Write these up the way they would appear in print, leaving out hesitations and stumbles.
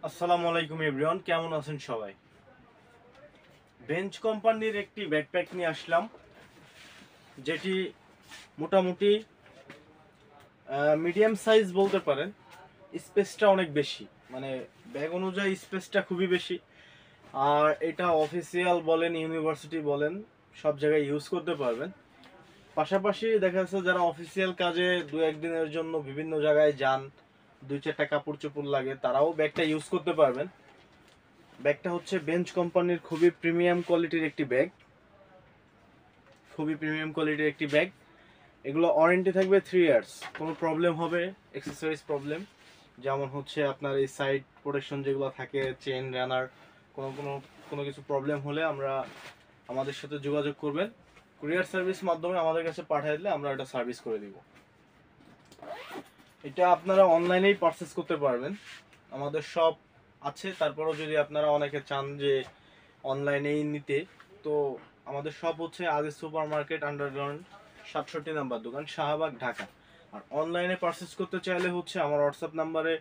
আসসালামু আলাইকুম এভরিওয়ান, কেমন আছেন সবাই? বেঞ্চ কোম্পানির একটি ব্যাকপ্যাক নিয়ে আসলাম, যেটি মোটামুটি মিডিয়াম সাইজ বলতে পারেন। স্পেসটা অনেক বেশি, মানে ব্যাগ অনুযায়ী স্পেসটা খুবই বেশি। আর এটা অফিসিয়াল বলেন, ইউনিভার্সিটি বলেন, সব জায়গায় ইউজ করতে পারবেন। পাশাপাশি দেখা যাচ্ছে যারা অফিসিয়াল কাজে দু একদিনের জন্য বিভিন্ন জায়গায় যান, দুই চারটা কাপড় চোপড় লাগে, তারাও ব্যাগটা ইউজ করতে পারবেন। ব্যাগটা হচ্ছে বেঞ্চ কোম্পানির খুবই প্রিমিয়াম কোয়ালিটির একটি ব্যাগ, খুবই প্রিমিয়াম কোয়ালিটির একটি ব্যাগ। এগুলো ওয়ারেন্টি থাকবে 3 ইয়ার্স। কোনো প্রবলেম হবে, এক্সেসরিজ প্রবলেম, যেমন হচ্ছে আপনার এই সাইড প্রোটেকশন যেগুলো থাকে, চেন রানার, কোনো কোনো কোনো কিছু প্রবলেম হলে আমাদের সাথে যোগাযোগ করবেন। কুরিয়ার সার্ভিস মাধ্যমে আমাদের কাছে পাঠিয়ে দিলে আমরা এটা সার্ভিস করে দিব। এটা আপনারা অনলাইনেই পারচেস করতে পারবেন, আমাদের সব আছে। তারপরেও যদি আপনারা অনেকে চান যে অনলাইনেই নিতে, তো আমাদের শপ হচ্ছে আদি সুপার মার্কেট, আন্ডারগ্রাউন্ড, 67 নাম্বার দোকান, শাহবাগ, ঢাকা। আর অনলাইনে পারচেস করতে চাইলে হচ্ছে আমার হোয়াটসঅ্যাপ নাম্বারে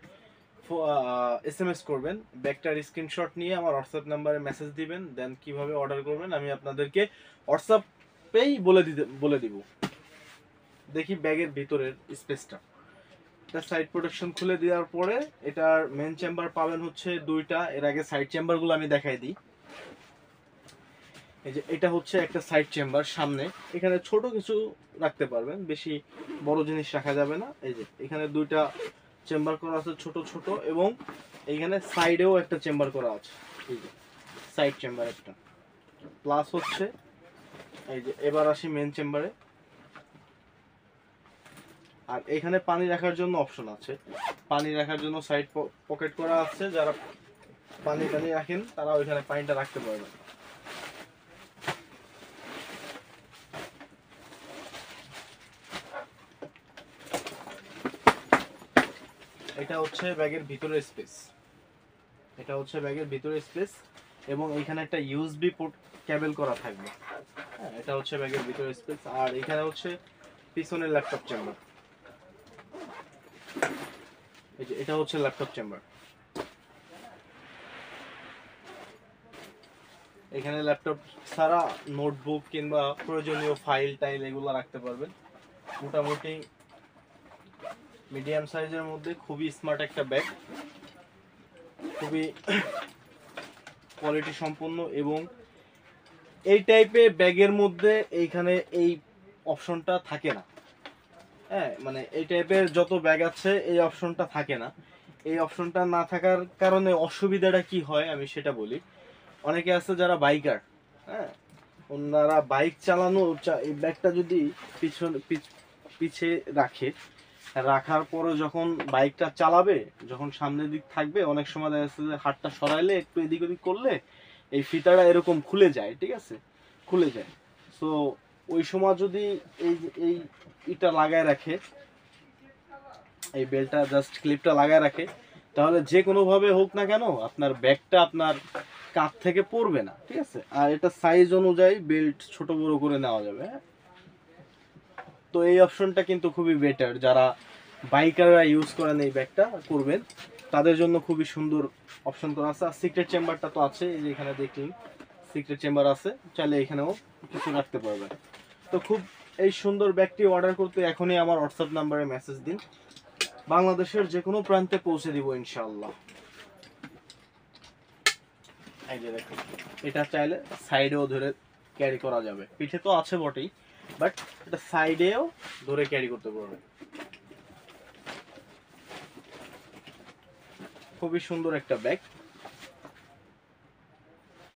SMS করবেন, ব্যাগটার স্ক্রিনশট নিয়ে আমার হোয়াটসঅ্যাপ নাম্বারে মেসেজ দিবেন, দেন কিভাবে অর্ডার করবেন আমি আপনাদেরকে হোয়াটসঅ্যাপেই বলে দিব। দেখি ব্যাগের ভিতরের স্পেসটা, এটা সাইড প্রোটেকশন খুলে দেওয়ার পরে এটার মেন চেম্বার পাবেন হচ্ছে দুইটা। এর আগে সাইড চেম্বারগুলো আমি দেখাই দিই। এই যে এটা হচ্ছে একটা সাইড চেম্বার সামনে, এখানে ছোট কিছু রাখতে পারবেন, বেশি বড় জিনিস রাখা যাবে না। এই যে এখানে দুইটা চেম্বার করা আছে ছোট ছোট, এবং এইখানে সাইডেও একটা চেম্বার করা আছে। এই যে সাইড চেম্বার একটা, প্লাস হচ্ছে এই যে, এবার আসি মেন চেম্বারে। আর এখানে পানি রাখার জন্য অপশন আছে, পানি রাখার জন্য সাইড পকেট করা আছে, যারা পানি টানি রাখেন তারা ওইখানে পানিটা রাখতে পারবেন। এটা হচ্ছে ব্যাগের ভিতরের স্পেস, এটা হচ্ছে ব্যাগের ভিতরের স্পেস, এবং এখানে একটা ইউএসবি পোর্ট কেবল করা থাকবে। হ্যাঁ, এটা হচ্ছে ব্যাগের ভিতরের স্পেস। আর এখানে হচ্ছে পিছনের ল্যাপটপ চেম্বার। এই যে এটা হচ্ছে ল্যাপটপ চেম্বার, এখানে ল্যাপটপ ছাড়া নোটবুক কিংবা প্রয়োজনীয় ফাইল টাইল এগুলো রাখতে পারবেন। মোটামুটি মিডিয়াম সাইজের মধ্যে খুবই স্মার্ট একটা ব্যাগ, খুবই কোয়ালিটি সম্পন্ন। এবং এই টাইপের ব্যাগের মধ্যে এইখানে এই অপশনটা থাকে না। হ্যাঁ, মানে এই টাইপের যত ব্যাগ আছে এই অপশনটা থাকে না। এই অপশনটা না থাকার কারণে অসুবিধাটা কি হয় আমি সেটা বলি। অনেকে আছে যারা বাইকার, হ্যাঁ, ওনারা বাইক চালানো, এই ব্যাগটা যদি পিছে রাখে, রাখার পরে যখন বাইকটা চালাবে, যখন সামনের দিক থাকবে, অনেক সময় দেখা যাচ্ছে যে হাতটা সরাইলে, একটু এদিক ওদিক করলে এই ফিতাটা এরকম খুলে যায়, ঠিক আছে, খুলে যায়। সো ওই সময় যদি এই ইটা লাগায় রাখে, এই বেলটা জাস্ট ক্লিপটা লাগায় রাখে, তাহলে যে কোনো ভাবে হোক না কেন আপনার ব্যাগটা আপনার কাঁধ থেকে পড়বে না, ঠিক আছে। আর এটা সাইজ অনুযায়ী বেল্ট ছোট বড় করে নেওয়া যাবে, হ্যাঁ। তো এই অপশনটা কিন্তু খুবই বেটার, যারা বাইকাররা ইউজ করেন এই ব্যাগটা করবেন, তাদের জন্য খুবই সুন্দর অপশন করা আছে। আর সিক্রেট চেম্বারটা তো আছে, এই যে এখানে দেখলেন সিক্রেট চেম্বার আছে, চাইলে এখানেও কিছু রাখতে পারবেন। তো খুব এই সুন্দর ব্যাগটি অর্ডার করতে এখনই আমার হোয়াটসঅ্যাপ নাম্বারে মেসেজ দিন, বাংলাদেশের যে কোনো প্রান্তে পৌঁছে দিব ইনশাআল্লাহ। এই যে দেখুন, এটা চাইলে সাইডেও ধরে ক্যারি করা যাবে, পিঠে তো আছে বটেই, বাট এটা সাইডেও ধরে ক্যারি করতে পারবে। খুবই সুন্দর একটা ব্যাগ।